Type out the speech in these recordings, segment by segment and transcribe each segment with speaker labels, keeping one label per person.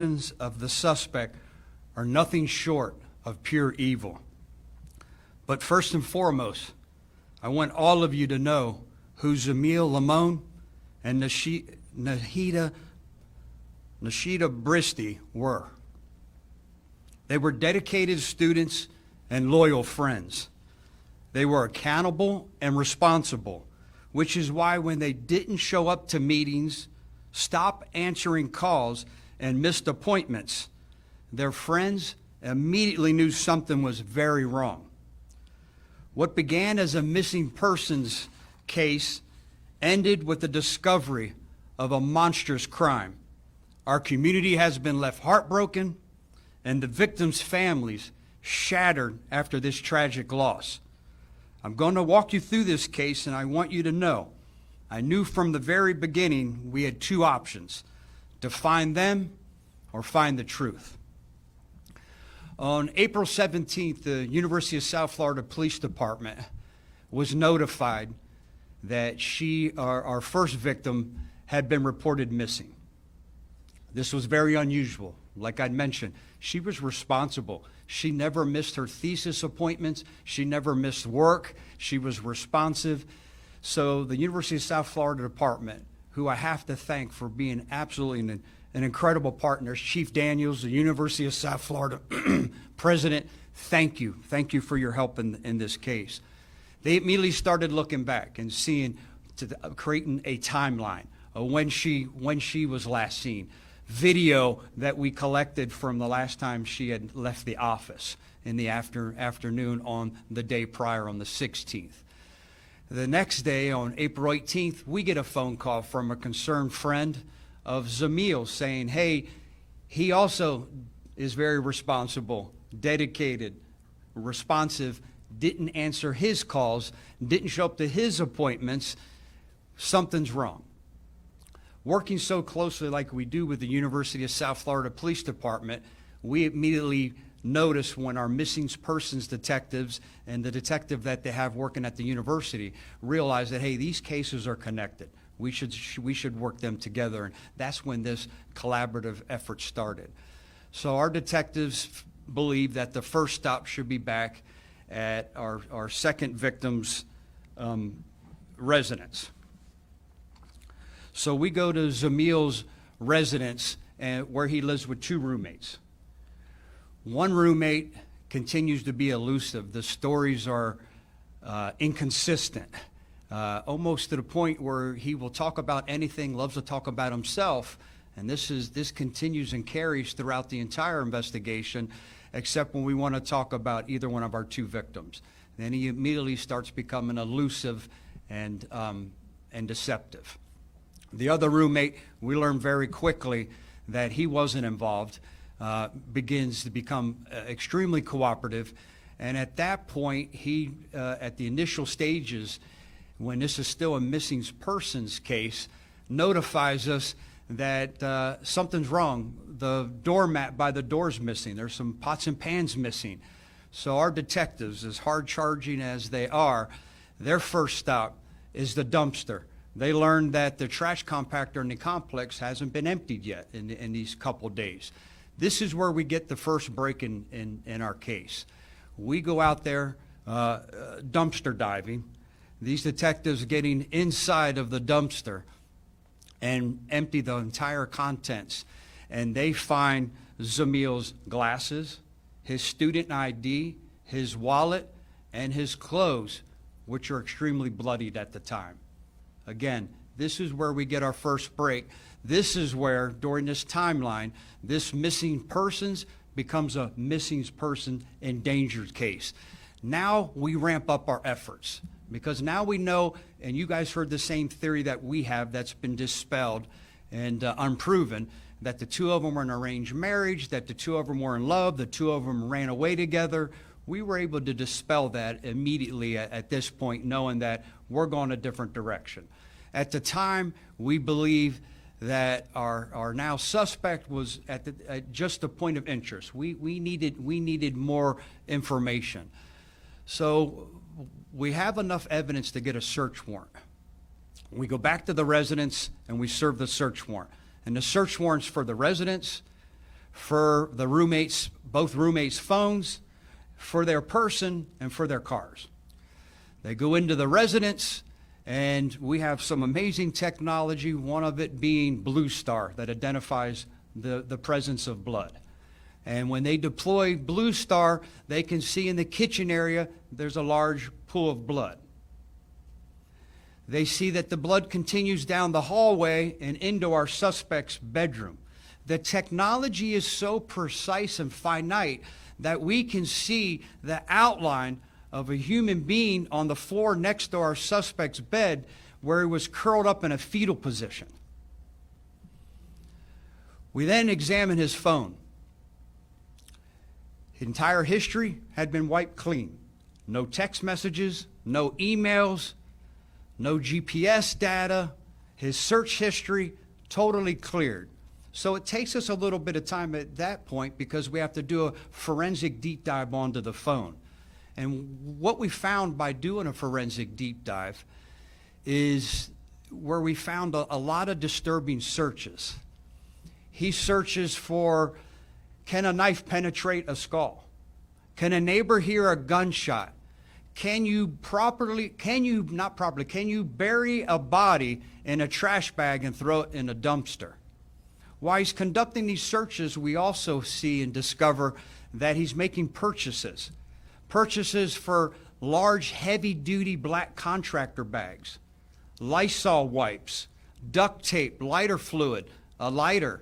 Speaker 1: of the suspect are nothing short of pure evil. But first and foremost, I want all of you to know who Zamil, Limon, and Nahida Bristy were. They were dedicated students and loyal friends. They were accountable and responsible, which is why when they didn't show up to meetings, stop answering calls, and missed appointments, their friends immediately knew something was very wrong. What began as a missing persons case ended with the discovery of a monstrous crime. Our community has been left heartbroken, and the victims' families shattered after this tragic loss. I'm going to walk you through this case, and I want you to know, I knew from the very beginning we had two options: to find them or find the truth. On April 17th, the University of South Florida Police Department was notified that our first victim, had been reported missing. This was very unusual. Like I'd mentioned, she was responsible. She never missed her thesis appointments. She never missed work. She was responsive. So the University of South Florida Department, who I have to thank for being absolutely an incredible partner, Chief Daniels, the University of South Florida President, thank you. Thank you for your help in this case. They immediately started looking back and creating a timeline of when she was last seen. Video that we collected from the last time she had left the office in the afternoon on the day prior, on the 16th. The next day, on April 18th, we get a phone call from a concerned friend of Zamil saying, hey, he also is very responsible, dedicated, responsive, didn't answer his calls, didn't show up to his appointments. Something's wrong. Working so closely like we do with the University of South Florida Police Department, we immediately notice when our missing persons detectives and the detective that they have working at the university realize that, hey, these cases are connected. We should work them together, and that's when this collaborative effort started. So our detectives believe that the first stop should be back at our second victim's residence. So we go to Zamil's residence, where he lives with two roommates. One roommate continues to be elusive. The stories are inconsistent, almost to the point where he will talk about anything, loves to talk about himself, and this continues and carries throughout the entire investigation, except when we want to talk about either one of our two victims. Then he immediately starts becoming elusive and deceptive. The other roommate, we learn very quickly that he wasn't involved, begins to become extremely cooperative. And at that point, he, at the initial stages, when this is still a missing persons case, notifies us that something's wrong. The doormat by the door's missing. There's some pots and pans missing. So our detectives, as hard charging as they are, their first stop is the dumpster. They learned that the trash compactor in the complex hasn't been emptied yet in these couple days. This is where we get the first break in our case. We go out there dumpster diving. These detectives getting inside of the dumpster and empty the entire contents. And they find Zamil's glasses, his student ID, his wallet, and his clothes, which are extremely bloodied at the time. Again, this is where we get our first break. This is where, during this timeline, this missing persons becomes a missing person endangered case. Now we ramp up our efforts, because now we know, and you guys heard the same theory that we have that's been dispelled and unproven, that the two of them were in arranged marriage, that the two of them were in love, the two of them ran away together. We were able to dispel that immediately at this point, knowing that we're going a different direction. At the time, we believe that our now suspect was at just a point of interest. We needed more information. So we have enough evidence to get a search warrant. We go back to the residence and we serve the search warrant. And the search warrants for the residence, for the roommates, both roommates' phones, for their person, and for their cars. They go into the residence, and we have some amazing technology, one of it being Blue Star that identifies the presence of blood. And when they deploy Blue Star, they can see in the kitchen area there's a large pool of blood. They see that the blood continues down the hallway and into our suspect's bedroom. The technology is so precise and finite that we can see the outline of a human being on the floor next to our suspect's bed where he was curled up in a fetal position. We then examine his phone. His entire history had been wiped clean. No text messages, no emails, no GPS data. His search history totally cleared. So it takes us a little bit of time at that point because we have to do a forensic deep dive onto the phone. And what we found by doing a forensic deep dive is where we found a lot of disturbing searches. He searches for, can a knife penetrate a skull? Can a neighbor hear a gunshot? Can you bury a body in a trash bag and throw it in a dumpster? While he's conducting these searches, we also see and discover that he's making purchases for large, heavy-duty black contractor bags, Lysol wipes, duct tape, lighter fluid, a lighter.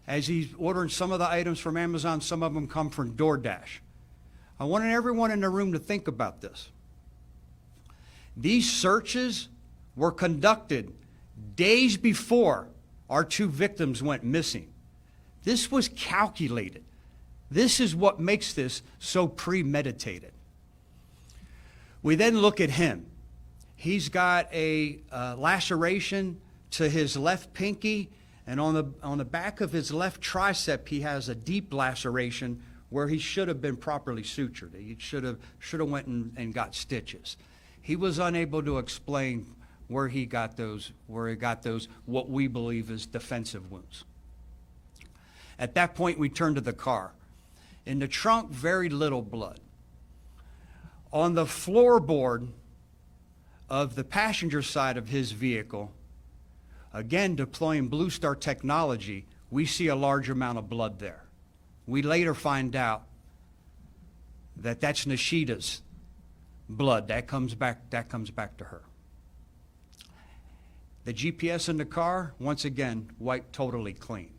Speaker 1: As he's ordering some of the items from Amazon, some of them come from DoorDash. I wanted everyone in the room to think about this. These searches were conducted days before our two victims went missing. This was calculated. This is what makes this so premeditated. We then look at him. He's got a laceration to his left pinky, and on the back of his left tricep, he has a deep laceration where he should have been properly sutured. He should have went and got stitches. He was unable to explain where he got those, what we believe is defensive wounds. At that point, we turn to the car. In the trunk, very little blood. On the floorboard of the passenger side of his vehicle, again deploying Blue Star technology, we see a large amount of blood there. We later find out that that's Nahida's blood. That comes back to her. The GPS in the car, once again, wiped totally clean.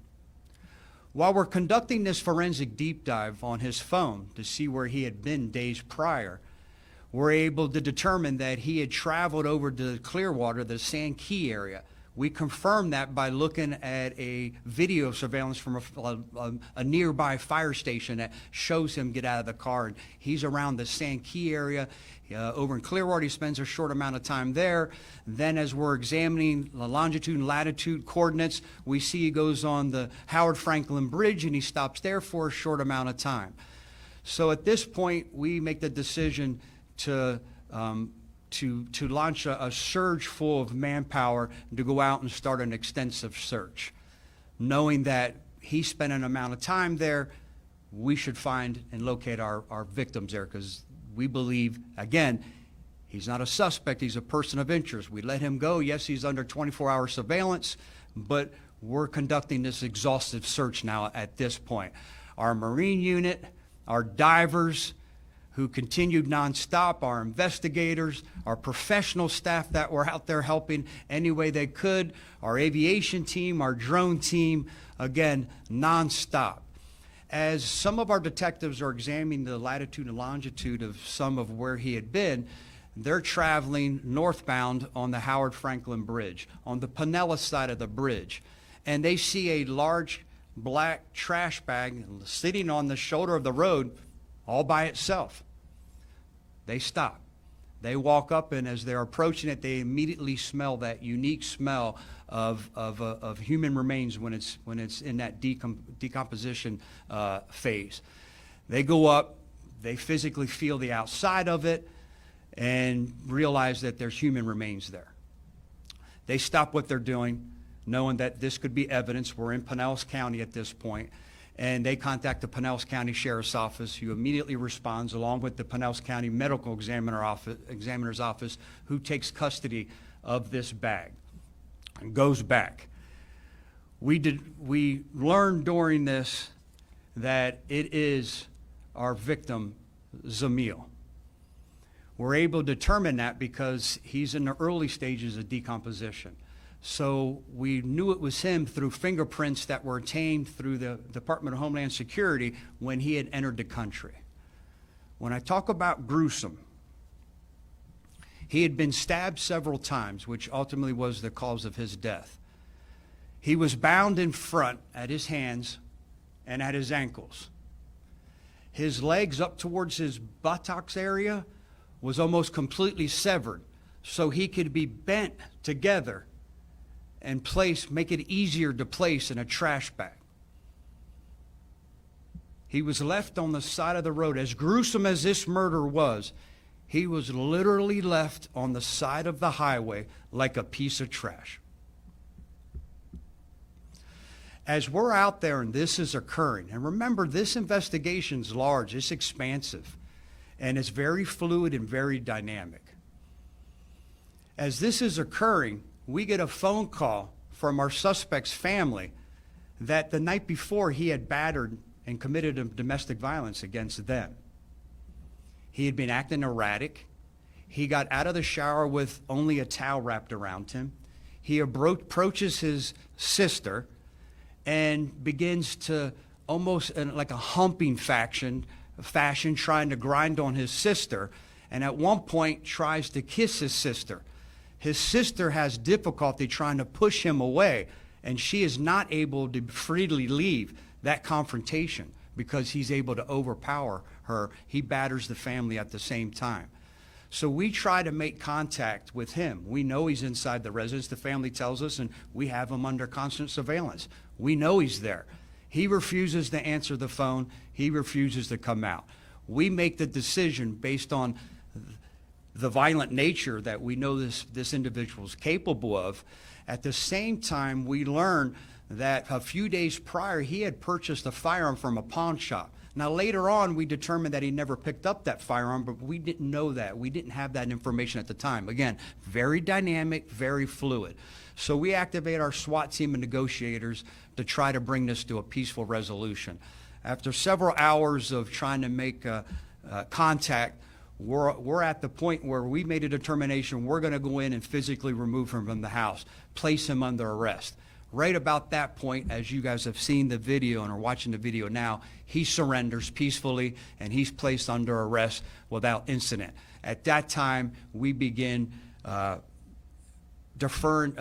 Speaker 1: While we're conducting this forensic deep dive on his phone to see where he had been days prior, we're able to determine that he had traveled over to Clearwater, the Sand Key area. We confirmed that by looking at a video surveillance from a nearby fire station that shows him get out of the car. And he's around the Sand Key area. Over in Clearwater, he spends a short amount of time there. Then as we're examining the longitude and latitude coordinates, we see he goes on the Howard Franklin Bridge and he stops there for a short amount of time. So at this point, we make the decision to launch a surge full of manpower to go out and start an extensive search. Knowing that he spent an amount of time there, we should find and locate our victims there because we believe, again, he's not a suspect, he's a person of interest. We let him go. Yes, he's under 24-hour surveillance, but we're conducting this exhaustive search now at this point. Our Marine unit, our divers, who continued nonstop, our investigators, our professional staff that were out there helping any way they could, our aviation team, our drone team, again, nonstop. As some of our detectives are examining the latitude and longitude of some of where he had been, they're traveling northbound on the Howard Franklin Bridge, on the Pinellas side of the bridge, and they see a large black trash bag sitting on the shoulder of the road all by itself. They stop. They walk up, and as they're approaching it, they immediately smell that unique smell of human remains when it's in that decomposition phase. They go up, they physically feel the outside of it, and realize that there's human remains there. They stop what they're doing, knowing that this could be evidence. We're in Pinellas County at this point, and they contact the Pinellas County Sheriff's Office, who immediately responds along with the Pinellas County Medical Examiner's Office, who takes custody of this bag and goes back. We learned during this that it is our victim, Zamil. We're able to determine that because he's in the early stages of decomposition. So we knew it was him through fingerprints that were obtained through the Department of Homeland Security when he had entered the country. When I talk about gruesome, he had been stabbed several times, which ultimately was the cause of his death. He was bound in front at his hands and at his ankles. His legs up towards his buttocks area was almost completely severed, so he could be bent together and make it easier to place in a trash bag. He was left on the side of the road. As gruesome as this murder was, he was literally left on the side of the highway like a piece of trash. As we're out there and this is occurring, and remember, this investigation's large, it's expansive, and it's very fluid and very dynamic. As this is occurring, we get a phone call from our suspect's family that the night before he had battered and committed a domestic violence against them. He had been acting erratic. He got out of the shower with only a towel wrapped around him. He approaches his sister and begins to almost in like a humping fashion trying to grind on his sister, and at one point tries to kiss his sister. His sister has difficulty trying to push him away, and she is not able to freely leave that confrontation because he's able to overpower her. He batters the family at the same time. So we try to make contact with him. We know he's inside the residence, the family tells us, and we have him under constant surveillance. We know he's there. He refuses to answer the phone. He refuses to come out. We make the decision based on the violent nature that we know this individual is capable of. At the same time, we learn that a few days prior, he had purchased a firearm from a pawn shop. Now, later on, we determined that he never picked up that firearm, but we didn't know that. We didn't have that information at the time. Again, very dynamic, very fluid. So we activate our SWAT team and negotiators to try to bring this to a peaceful resolution. After several hours of trying to make contact, we're at the point where we made a determination we're going to go in and physically remove him from the house, place him under arrest. Right about that point, as you guys have seen the video and are watching the video now, he surrenders peacefully and he's placed under arrest without incident. At that time, we begin conferring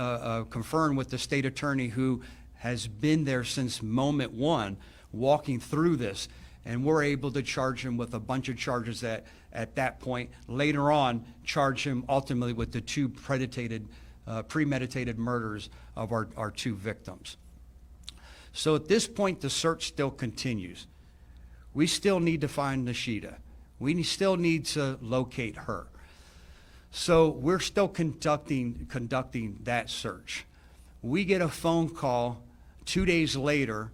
Speaker 1: with the state attorney, who has been there since moment one, walking through this, and we're able to charge him with a bunch of charges that at that point, later on, charge him ultimately with the two premeditated murders of our two victims. So at this point, the search still continues. We still need to find Nahida. We still need to locate her. So we're still conducting that search. We get a phone call 2 days later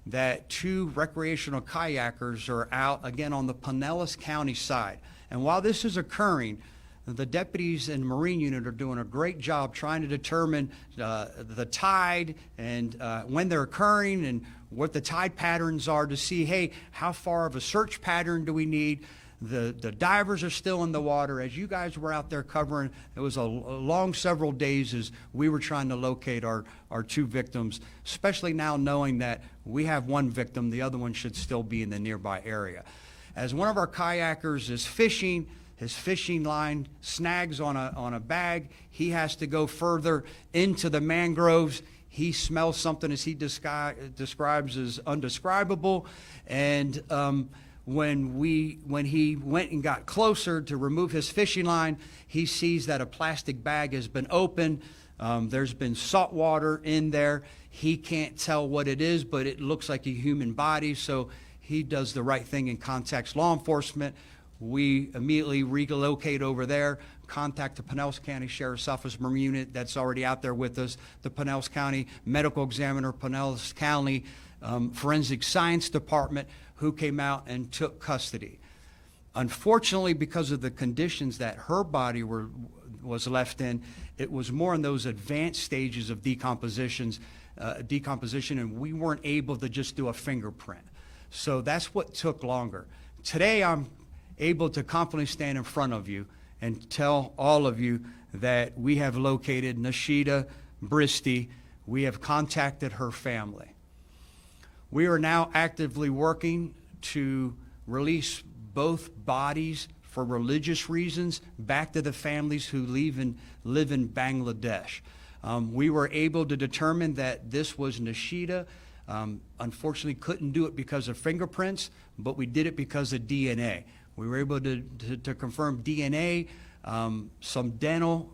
Speaker 1: that two recreational kayakers are out again on the Pinellas County side. And while this is occurring, the deputies and Marine unit are doing a great job trying to determine the tide and when they're occurring and what the tide patterns are to see, hey, how far of a search pattern do we need? The divers are still in the water. As you guys were out there covering, it was a long several days as we were trying to locate our two victims, especially now knowing that we have one victim, the other one should still be in the nearby area. As one of our kayakers is fishing, his fishing line snags on a bag. He has to go further into the mangroves. He smells something, as he describes as undescribable. And when he went and got closer to remove his fishing line, he sees that a plastic bag has been opened. There's been salt water in there. He can't tell what it is, but it looks like a human body. So he does the right thing and contacts law enforcement. We immediately relocate over there, contact the Pinellas County Sheriff's Office Marine Unit that's already out there with us, the Pinellas County Medical Examiner, Pinellas County forensic science department who came out and took custody. Unfortunately, because of the conditions that her body was left in, it was more in those advanced stages of decomposition, and we weren't able to just do a fingerprint. So that's what took longer. Today, I'm able to confidently stand in front of you and tell all of you that we have located Nahida Bristy. We have contacted her family. We are now actively working to release both bodies for religious reasons back to the families who live in Bangladesh. We were able to determine that this was Nahida. Unfortunately, couldn't do it because of fingerprints, but we did it because of DNA. We were able to confirm DNA, some dental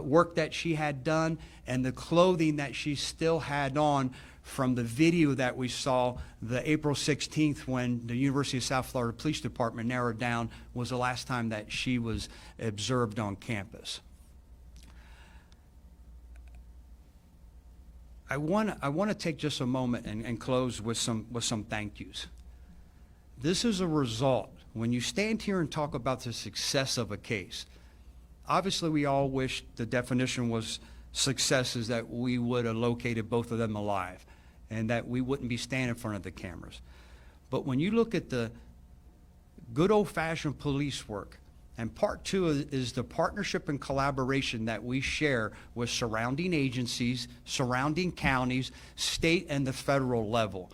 Speaker 1: work that she had done, and the clothing that she still had on from the video that we saw the April 16th when the University of South Florida Police Department narrowed down was the last time that she was observed on campus. I want to take just a moment and close with some thank yous. This is a result. When you stand here and talk about the success of a case, obviously we all wish the definition was success is that we would have located both of them alive and that we wouldn't be standing in front of the cameras. But when you look at the good old-fashioned police work, and part two is the partnership and collaboration that we share with surrounding agencies, surrounding counties, state and the federal level.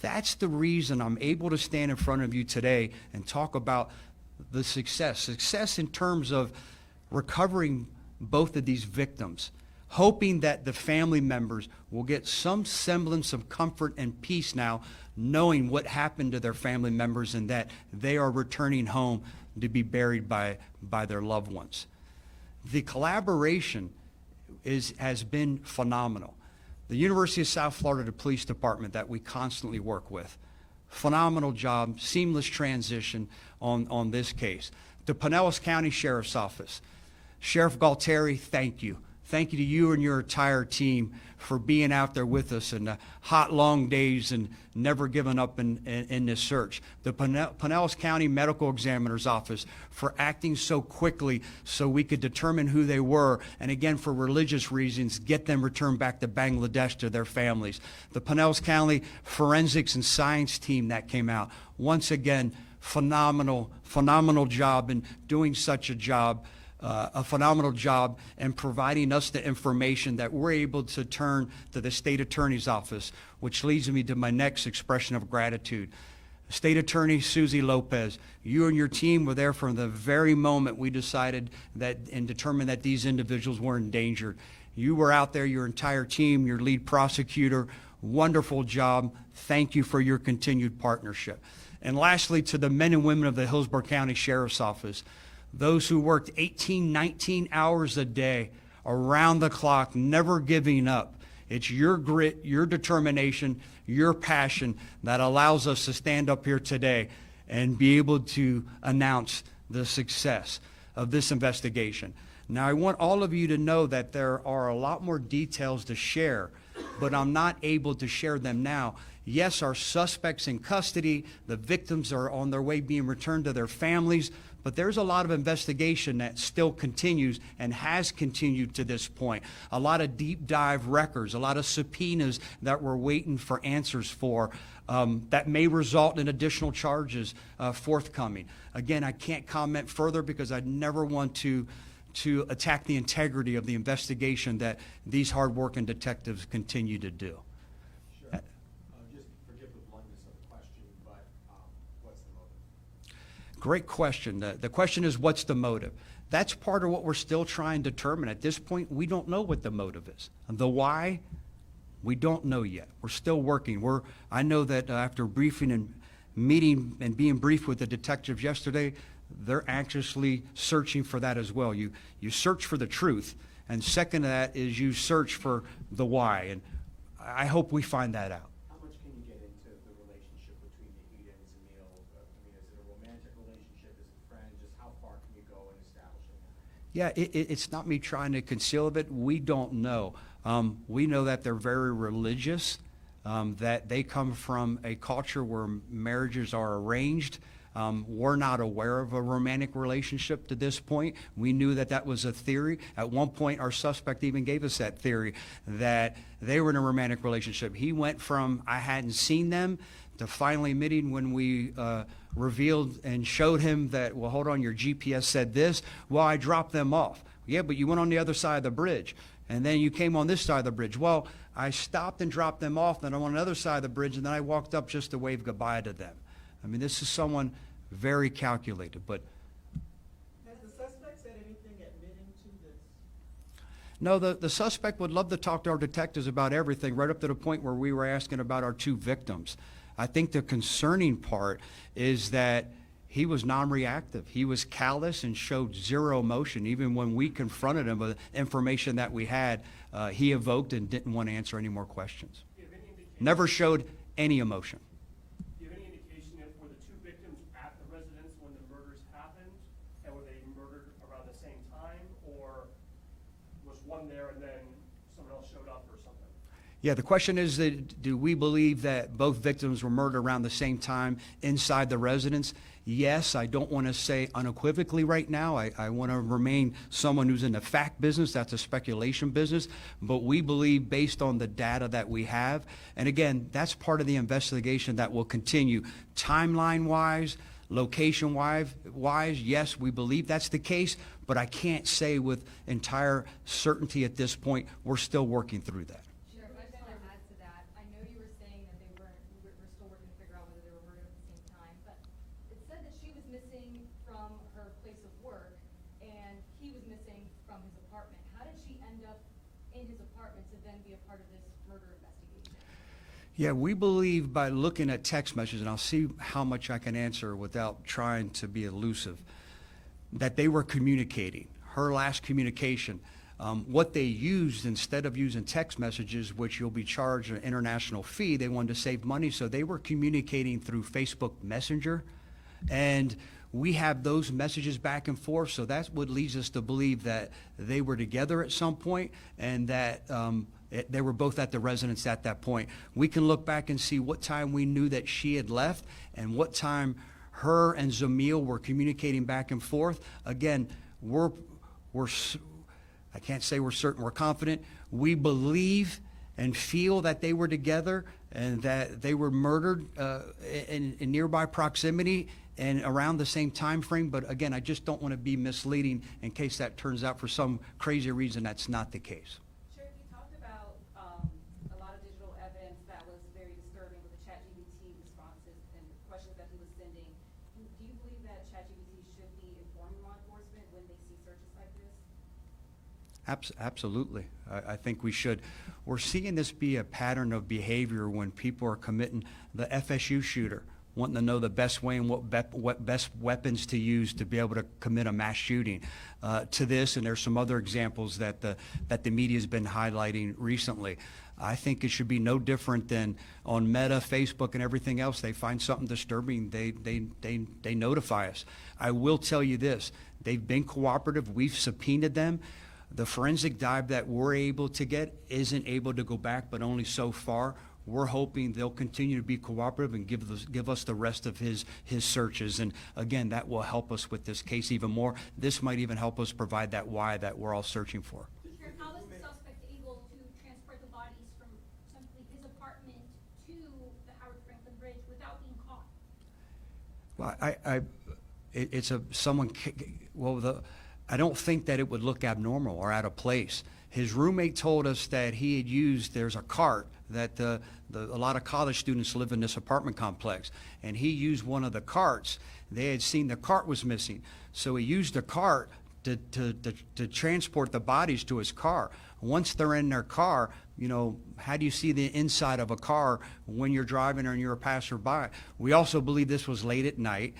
Speaker 1: That's the reason I'm able to stand in front of you today and talk about the success. Success in terms of recovering both of these victims, hoping that the family members will get some semblance of comfort and peace now, knowing what happened to their family members and that they are returning home to be buried by their loved ones. The collaboration has been phenomenal. The University of South Florida Police Department that we constantly work with, phenomenal job, seamless transition on this case. The Pinellas County Sheriff's Office, Sheriff Galtieri, thank you. Thank you to you and your entire team for being out there with us in the hot, long days and never giving up in this search. The Pinellas County Medical Examiner's Office for acting so quickly so we could determine who they were, and again, for religious reasons, get them returned back to Bangladesh to their families. The Pinellas County Forensics and Science team that came out, once again, phenomenal job in doing such a job. A phenomenal job in providing us the information that we're able to turn to the state attorney's office, which leads me to my next expression of gratitude. State Attorney Susie Lopez, you and your team were there from the very moment we decided that and determined that these individuals were endangered. You were out there, your entire team, your lead prosecutor, wonderful job. Thank you for your continued partnership. And lastly, to the men and women of the Hillsborough County Sheriff's Office, those who worked 18, 19 hours a day, around the clock, never giving up. It's your grit, your determination, your passion that allows us to stand up here today and be able to announce the success of this investigation. Now, I want all of you to know that there are a lot more details to share, but I'm not able to share them now. Yes, our suspects in custody, the victims are on their way being returned to their families, but there's a lot of investigation that still continues and has continued to this point. A lot of deep dive records, a lot of subpoenas that we're waiting for answers for that may result in additional charges forthcoming. Again, I can't comment further because I never want to attack the integrity of the investigation that these hard-working detectives continue to do.
Speaker 2: Sure. Just forgive the bluntness of the question, but what's the motive?
Speaker 1: Great question. The question is, what's the motive? That's part of what we're still trying to determine. At this point, we don't know what the motive is. The why, we don't know yet. We're still working. I know that after briefing and meeting and being briefed with the detectives yesterday, they're anxiously searching for that as well. You search for the truth, and second to that is you search for the why, and I hope we find that out.
Speaker 2: How much can you get into the relationship between Nahida and Zamil? I mean, is it a romantic relationship? Is it friends? Just how far can you go in establishing that?
Speaker 1: Yeah, it's not me trying to conceal it. We don't know. We know that they're very religious. that they come from a culture where marriages are arranged. We're not aware of a romantic relationship to this point. We knew that that was a theory. At one point, our suspect even gave us that theory that they were in a romantic relationship. He went from, I hadn't seen them, to finally admitting when we revealed and showed him that, well, hold on, your GPS said this. Well, I dropped them off. Yeah, but you went on the other side of the bridge. And then you came on this side of the bridge. Well, I stopped and dropped them off, then I'm on the other side of the bridge, and then I walked up just to wave goodbye to them. I mean, this is someone very calculated, but
Speaker 3: Has the suspect said anything admitting to this?
Speaker 1: no, the suspect would love to talk to our detectives about everything, right up to the point where we were asking about our two victims. I think the concerning part is that he was non-reactive. He was callous and showed zero emotion. Even when we confronted him with information that we had, he evoked and didn't want to answer any more questions.
Speaker 4: Do you have any indication?
Speaker 1: Never showed any emotion.
Speaker 4: Do you have any indication if were the two victims at the residence when the murders happened, and were they murdered around the same time, or was one there and then someone else showed up or something?
Speaker 1: Yeah, the question is that do we believe that both victims were murdered around the same time inside the residence? Yes, I don't want to say unequivocally right now. I want to remain someone who's in the fact business. That's a speculation business. But we believe based on the data that we have, and again, that's part of the investigation that will continue. Timeline-wise, location-wise, yes, we believe that's the case, but I can't say with entire certainty at this point. We're still working through that.
Speaker 5: Sheriff, I just want to add to that. I know you were saying that we're still working to figure out whether they were murdered at the same time, but it said that she was missing from her place of work and he was missing from his apartment. How did she end up in his apartment to then be a part of this murder investigation?
Speaker 1: Yeah, we believe by looking at text messages, and I'll see how much I can answer without trying to be elusive, that they were communicating. Her last communication, what they used instead of using text messages, which you'll be charged an international fee, they wanted to save money, so they were communicating through Facebook Messenger. And we have those messages back and forth, so that's what leads us to believe that they were together at some point and that they were both at the residence at that point. We can look back and see what time we knew that she had left and what time her and Zamil were communicating back and forth. Again, I can't say we're certain, we're confident. We believe and feel that they were together and that they were murdered in nearby proximity and around the same time frame. But again, I just don't want to be misleading in case that turns out for some crazy reason that's not the case.
Speaker 6: Sheriff, you talked about a lot of digital evidence that was very disturbing with the ChatGPT responses and questions that he was sending. Do you believe that ChatGPT should be informing law enforcement when they see searches like this?
Speaker 1: Absolutely. I think we should. We're seeing this be a pattern of behavior when people are committing the FSU shooter, wanting to know the best way and what best weapons to use to be able to commit a mass shooting. To this, and there's some other examples that the media's been highlighting recently. I think it should be no different than on Meta, Facebook, and everything else. They find something disturbing, they notify us. I will tell you this: they've been cooperative. We've subpoenaed them. The forensic dive that we're able to get isn't able to go back, but only so far. We're hoping they'll continue to be cooperative and give us the rest of his searches. And again, that will help us with this case even more. This might even help us provide that why that we're all searching for.
Speaker 7: Sheriff, how was the suspect able to transport the bodies from simply his apartment to the Howard Franklin Bridge without being caught?
Speaker 1: Well, I don't think that it would look abnormal or out of place. His roommate told us that he had used, there's a cart that a lot of college students live in this apartment complex, and he used one of the carts. They had seen the cart was missing, so he used the cart to transport the bodies to his car. Once they're in their car, you know, how do you see the inside of a car when you're driving or you're a passerby? We also believe this was late at night.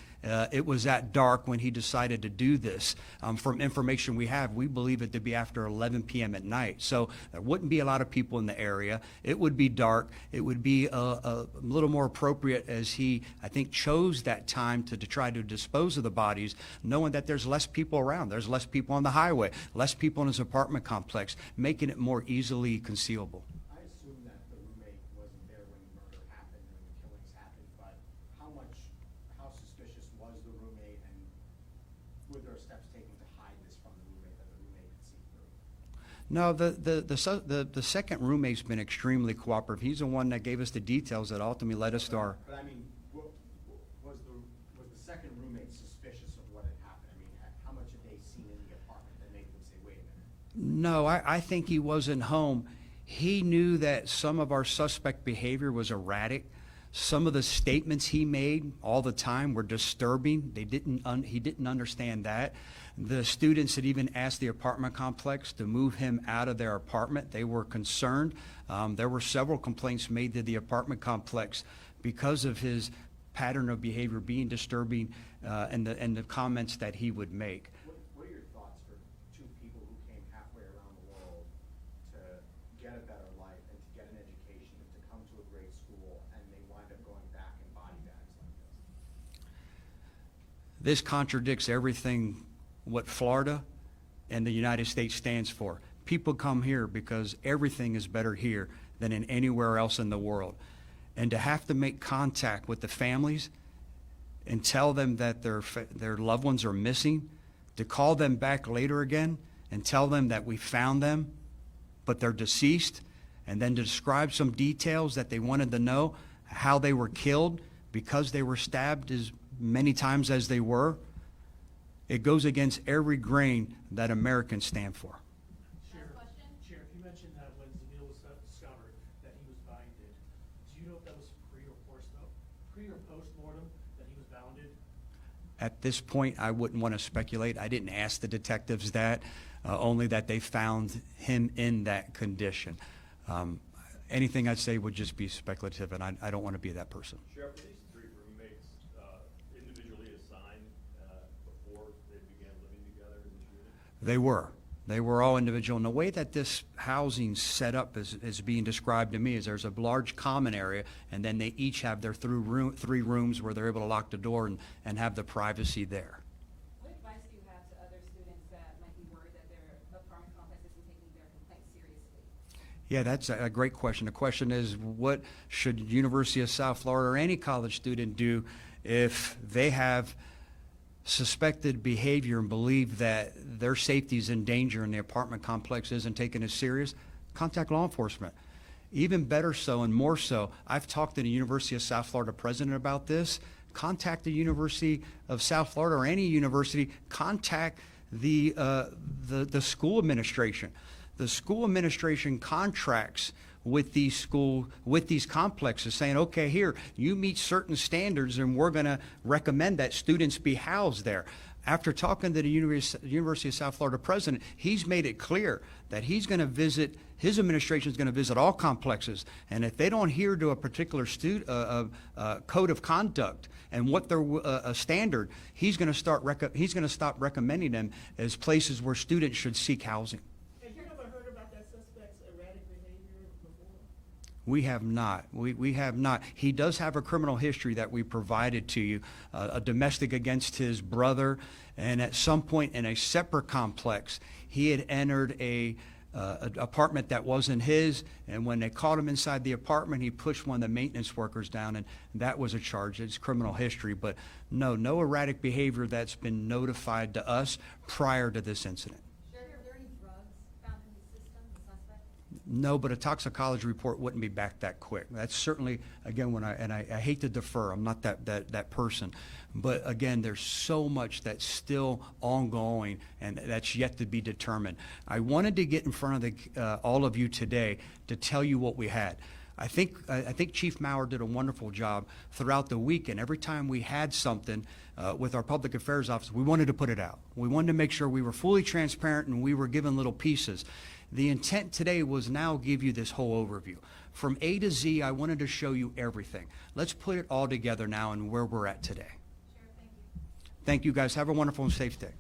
Speaker 1: It was at dark when he decided to do this. From information we have, we believe it to be after 11 p.m. at night. So there wouldn't be a lot of people in the area. It would be dark. It would be a little more appropriate as he, I think, chose that time to try to dispose of the bodies, knowing that there's less people around. There's less people on the highway, less people in his apartment complex, making it more easily concealable.
Speaker 2: I assume that the roommate wasn't there when steps taken to hide this from the roommate, that the roommate could see through?
Speaker 1: No, the second roommate's been extremely cooperative. He's the one that gave us the details that ultimately led us to our.
Speaker 2: But I mean, was the second roommate suspicious of what had happened? I mean, how much had they seen in the apartment that made them say, wait a minute?
Speaker 1: No, I think he wasn't home. He knew that some of our suspect behavior was erratic. Some of the statements he made all the time were disturbing. He didn't understand that. The students had even asked the apartment complex to move him out of their apartment. They were concerned. There were several complaints made to the apartment complex because of his pattern of behavior being disturbing and the comments that he would make.
Speaker 2: What are your thoughts for two people who came halfway around the world to get a better life and to get an education and to come to a great school, and they wind up going back in body bags like this?
Speaker 1: This contradicts everything what Florida and the United States stands for. People come here because everything is better here than in anywhere else in the world. And to have to make contact with the families and tell them that their loved ones are missing, to call them back later again and tell them that we found them, but they're deceased, and then to describe some details that they wanted to know, how they were killed because they were stabbed as many times as they were, it goes against every grain that Americans stand for.
Speaker 5: Last question?
Speaker 8: Sheriff, you mentioned that when Zamil was discovered, that he was bounded. Do you know if that was pre or post-mortem, that he was bounded?
Speaker 1: At this point, I wouldn't want to speculate. I didn't ask the detectives that, only that they found him in that condition. Anything I'd say would just be speculative, and I don't want to be that person.
Speaker 9: Sheriff, were these three roommates individually assigned before they began living together in this unit?
Speaker 1: They were. They were all individual. And the way that this housing's set up is being described to me is there's a large common area, and then they each have their three rooms where they're able to lock the door and have the privacy there.
Speaker 6: What advice do you have to other students that might be worried that their apartment complex isn't taking their complaints seriously?
Speaker 1: Yeah, that's a great question. The question is, what should University of South Florida or any college student do if they have suspected behavior and believe that their safety is in danger and the apartment complex isn't taken as serious? Contact law enforcement. Even better so and more so, I've talked to the University of South Florida president about this. Contact the University of South Florida or any university. Contact the school administration. The school administration contracts with these complexes, saying, okay, here, you meet certain standards and we're going to recommend that students be housed there. After talking to the University of South Florida president, he's made it clear that he's going to visit, his administration is going to visit all complexes, and if they don't adhere to a particular code of conduct and what their standard, he's going to stop recommending them as places where students should seek housing.
Speaker 3: Have you ever heard about that suspect's erratic behavior before?
Speaker 1: We have not. We have not. He does have a criminal history that we provided to you, a domestic against his brother, and at some point in a separate complex, he had entered an apartment that wasn't his, and when they caught him inside the apartment, he pushed one of the maintenance workers down, and that was a charge. It's criminal history, but no erratic behavior that's been notified to us prior to this incident.
Speaker 5: Sheriff, are there any drugs found in the system, the suspect?
Speaker 1: No, but a toxicology report wouldn't be back that quick. That's certainly, again, I hate to defer. I'm not that person. But again, there's so much that's still ongoing and that's yet to be determined. I wanted to get in front of all of you today to tell you what we had. I think Chief Maurer did a wonderful job throughout the week, and every time we had something with our public affairs office, we wanted to put it out. We wanted to make sure we were fully transparent and we were given little pieces. The intent today was now give you this whole overview. From A to Z, I wanted to show you everything. Let's put it all together now and where we're at today.
Speaker 5: Sheriff, thank you.
Speaker 1: Thank you guys. Have a wonderful and safe day.